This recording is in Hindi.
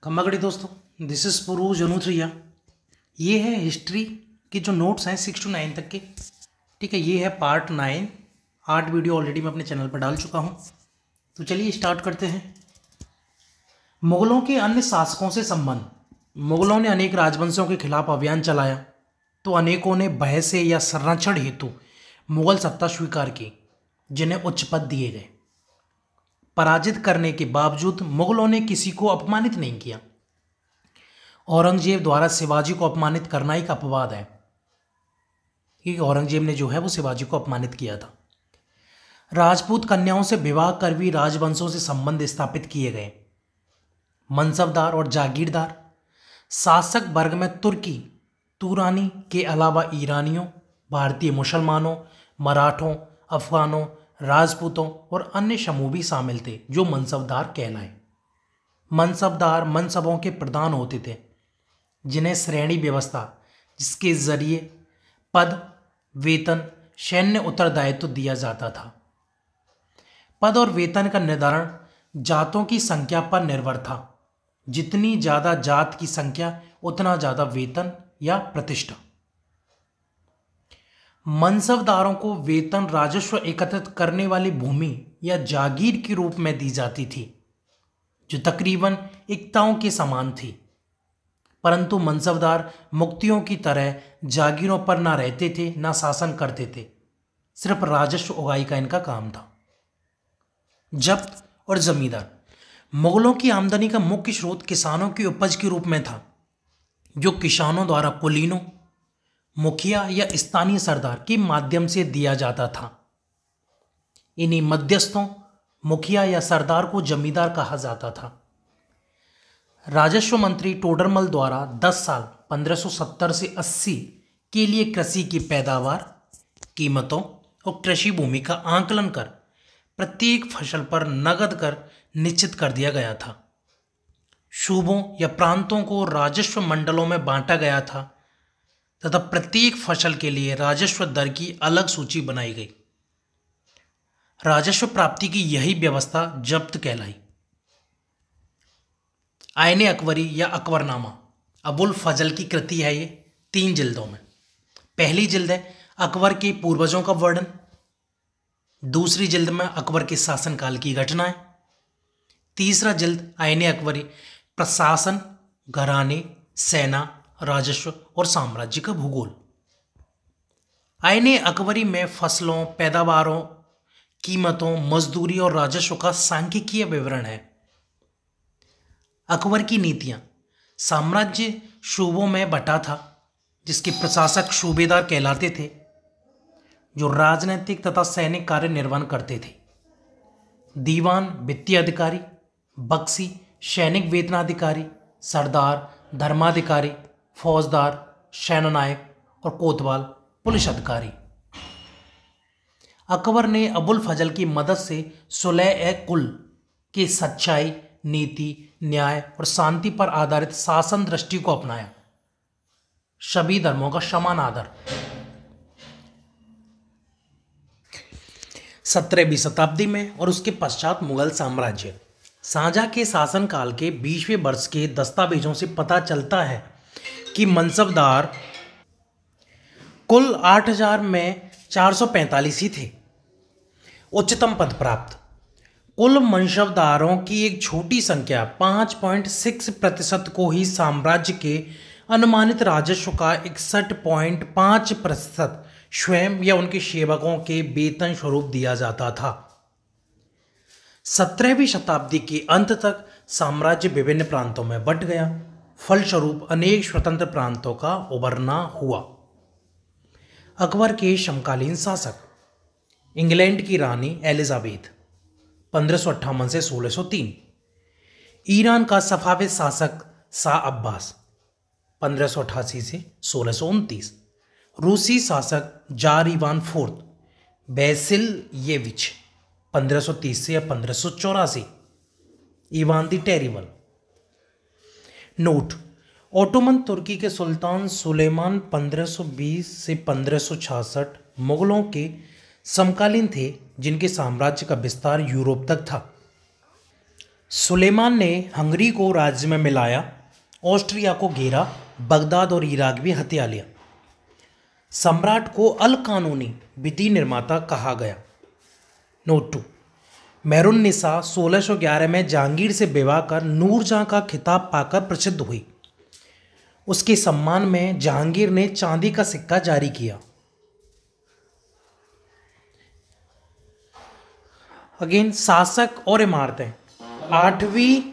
खम्मागड़ी दोस्तों, दिस इज पुरू जनुथ्रिया। ये है हिस्ट्री के जो नोट्स हैं 6 to 9 तक के। ठीक है, ये है पार्ट 9। 8 वीडियो ऑलरेडी मैं अपने चैनल पर डाल चुका हूँ। तो चलिए स्टार्ट करते हैं। मुगलों के अन्य शासकों से संबंध। मुगलों ने अनेक राजवंशों के खिलाफ अभियान चलाया तो अनेकों ने भय से या संरक्षण हेतु मुगल सत्ता स्वीकार की, जिन्हें उच्च पद दिए गए। पराजित करने के बावजूद मुगलों ने किसी को अपमानित नहीं किया। औरंगजेब द्वारा शिवाजी को अपमानित करना एक अपवाद है, क्योंकि औरंगजेब ने जो है वो शिवाजी को अपमानित किया था। राजपूत कन्याओं से विवाह कर भी राजवंशों से संबंध स्थापित किए गए। मनसबदार और जागीरदार शासक वर्ग में तुर्की तुरानी के अलावा ईरानियों, भारतीय मुसलमानों, मराठों, अफगानों, राजपूतों और अन्य समूह भी शामिल थे, जो मनसबदार कहलाए। मनसबदार मनसबों के प्रधान होते थे, जिन्हें श्रेणी व्यवस्था, जिसके जरिए पद, वेतन, सैन्य उत्तरदायित्व दिया जाता था। पद और वेतन का निर्धारण जातों की संख्या पर निर्भर था। जितनी ज्यादा जात की संख्या उतना ज्यादा वेतन या प्रतिष्ठा। मनसबदारों को वेतन राजस्व एकत्रित करने वाली भूमि या जागीर के रूप में दी जाती थी, जो तकरीबन इक्ताओं के समान थी। परंतु मनसबदार मुक्तियों की तरह जागीरों पर ना रहते थे, ना शासन करते थे। सिर्फ राजस्व उगाही का इनका काम था। जब्त और जमींदार। मुगलों की आमदनी का मुख्य स्रोत किसानों की उपज के रूप में था, जो किसानों द्वारा कुलीनों, मुखिया या स्थानीय सरदार के माध्यम से दिया जाता था। इन्हीं मध्यस्थों, मुखिया या सरदार को जमींदार कहा जाता था। राजस्व मंत्री टोडरमल द्वारा 10 साल 1570 से 80 के लिए कृषि की पैदावार, कीमतों और कृषि भूमि का आंकलन कर प्रत्येक फसल पर नगद कर निश्चित कर दिया गया था। सूबों या प्रांतों को राजस्व मंडलों में बांटा गया था तथा प्रत्येक फसल के लिए राजस्व दर की अलग सूची बनाई गई। राजस्व प्राप्ति की यही व्यवस्था जब्त कहलाई। आईने अकबरी या अकबरनामा अबुल फजल की कृति है। ये 3 जिल्दों में। पहली जिल्द है अकबर के पूर्वजों का वर्णन। दूसरी जिल्द में अकबर के शासनकाल की घटनाएं। तीसरा जिल्द आईने अकबरी प्रशासन, घराने, सेना, राजस्व और साम्राज्य का भूगोल। आईने अकबरी में फसलों, पैदावारों, कीमतों, मजदूरी और राजस्व का सांख्यिकीय विवरण है। अकबर की नीतियां। साम्राज्य सूबों में बटा था, जिसके प्रशासक सूबेदार कहलाते थे, जो राजनीतिक तथा सैनिक कार्य निर्वहन करते थे। दीवान वित्तीय अधिकारी, बख्शी सैनिक वेतनाधिकारी, सरदार धर्माधिकारी, फौजदार, सेनानायक और कोतवाल पुलिस अधिकारी। अकबर ने अबुल फजल की मदद से सुलह कुल के सच्चाई, नीति, न्याय और शांति पर आधारित शासन दृष्टि को अपनाया। सभी धर्मों का समान आदर। 17वीं शताब्दी में और उसके पश्चात मुगल साम्राज्य। शाहजहां के शासनकाल के 20वें वर्ष के दस्तावेजों से पता चलता है कि मनसबदार कुल 8000 में 445 ही थे। उच्चतम पद प्राप्त। कुल मनसबदारों की एक छोटी संख्या 5.6% को ही साम्राज्य के अनुमानित राजस्व का 61.5% स्वयं या उनके सेवकों के वेतन स्वरूप दिया जाता था। 17वीं शताब्दी के अंत तक साम्राज्य विभिन्न प्रांतों में बंट गया। फलस्वरूप अनेक स्वतंत्र प्रांतों का उभरना हुआ। अकबर के समकालीन शासक। इंग्लैंड की रानी एलिजाबेथ 1558 से 1603। ईरान का सफाविद शासक शाह अब्बास 1588 से 1629। रूसी शासक जार इवान फोर्थ बेसिलयेविच 1530 से 1584। Ivan the Terrible. Note: Ottoman तुर्की के सुल्तान सुलेमान 1520 से 1566 मुगलों के समकालीन थे, जिनके साम्राज्य का विस्तार यूरोप तक था। सुलेमान ने हंगरी को राज्य में मिलाया, ऑस्ट्रिया को घेरा, बगदाद और इराक भी हथिया लिया। सम्राट को अल कानूनी विधि निर्माता कहा गया। नोट 2, मेहरुन्निसा 1611 में जहांगीर से विवाह कर नूरजहां का खिताब पाकर प्रसिद्ध हुई। उसके सम्मान में जहांगीर ने चांदी का सिक्का जारी किया। अगेन शासक और इमारतें। 8वीं